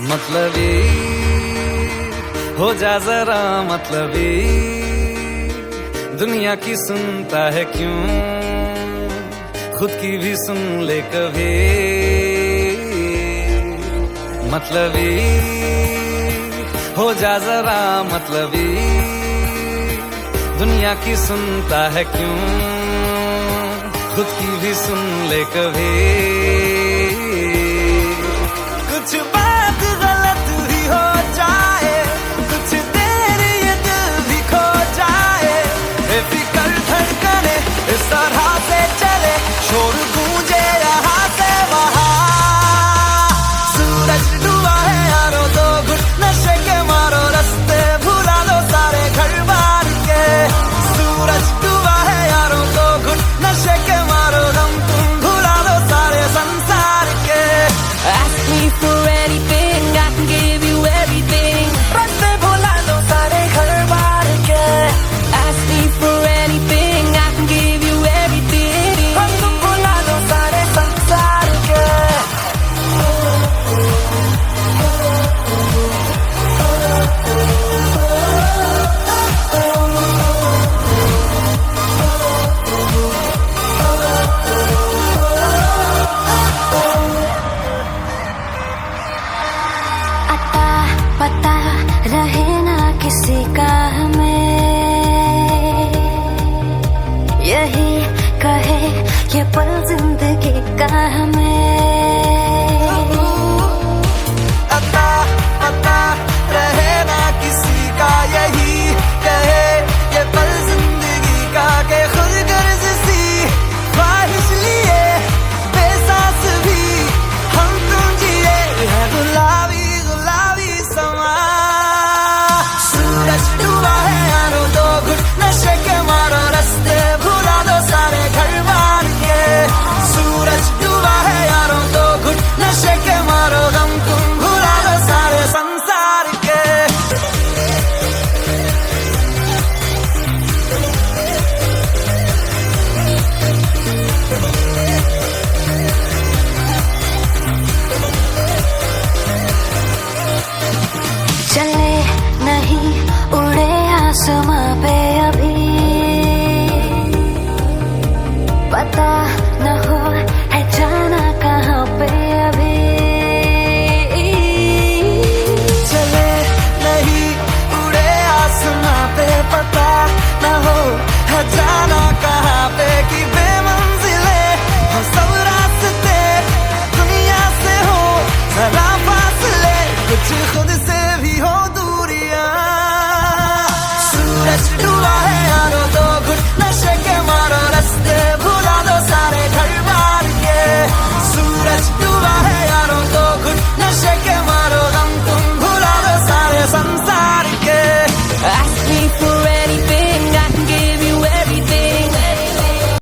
मतलबी हो जा जरा मतलबी, दुनिया की सुनता है क्यों, खुद की भी सुन ले कभी। मतलबी हो जा जरा मतलबी, दुनिया की सुनता है क्यों, खुद की भी सुन ले कभी। कुछ बात गलत ही हो जाए, कुछ देर ये दिल भी खो जाए, बेफिक्र धड़कने इस तरह से चले, शोर गूंजे यहाँ से वहाँ। सूरज डूबा है यारो, तो घुट नशे के मारो, रास्ते भुला लो सारे घर बार के। सूरज डूबा है यारो, तो घुट नशे के मारो, गम तुम भुला लो सारे संसार के। Ask me for anything, I can give you everything. रास्ते भुला लो सारे घर बार के। Ask me for anything, I can give you everything. हम तुम भुला लो सारे संसार के। अता पता रहे ना किसी का हमें, यही कहे ये पल जिंदगी का हमें। अता पता रहे ना किसी का, यही कहे ये पल जिंदगी का, के खुद गर्ज सी ख्वाहिश लिए बेसास भी हम तुम जिए है गुलाबी गुलाबी समा। सूरज डूबा है यारो, तो घुट नशे के मारो, रास्ते भुला दो सारे घर बार के। सूरज डूबा है यारो, तो घुट नशे के मारो, गम तुम भुला दो सारे संसार के। चले नहीं उड़े आसमां पे अभी, पता न हो है जाना कहाँ पे अभी। चले नहीं उड़े आसमां पे, पता न हो है जाना कहाँ पे, कि बेमंजिले हो सब रास्ते, दुनिया से हो जरा फासले, कुछ खुद से भी हो दूरियां। सूरज डूबा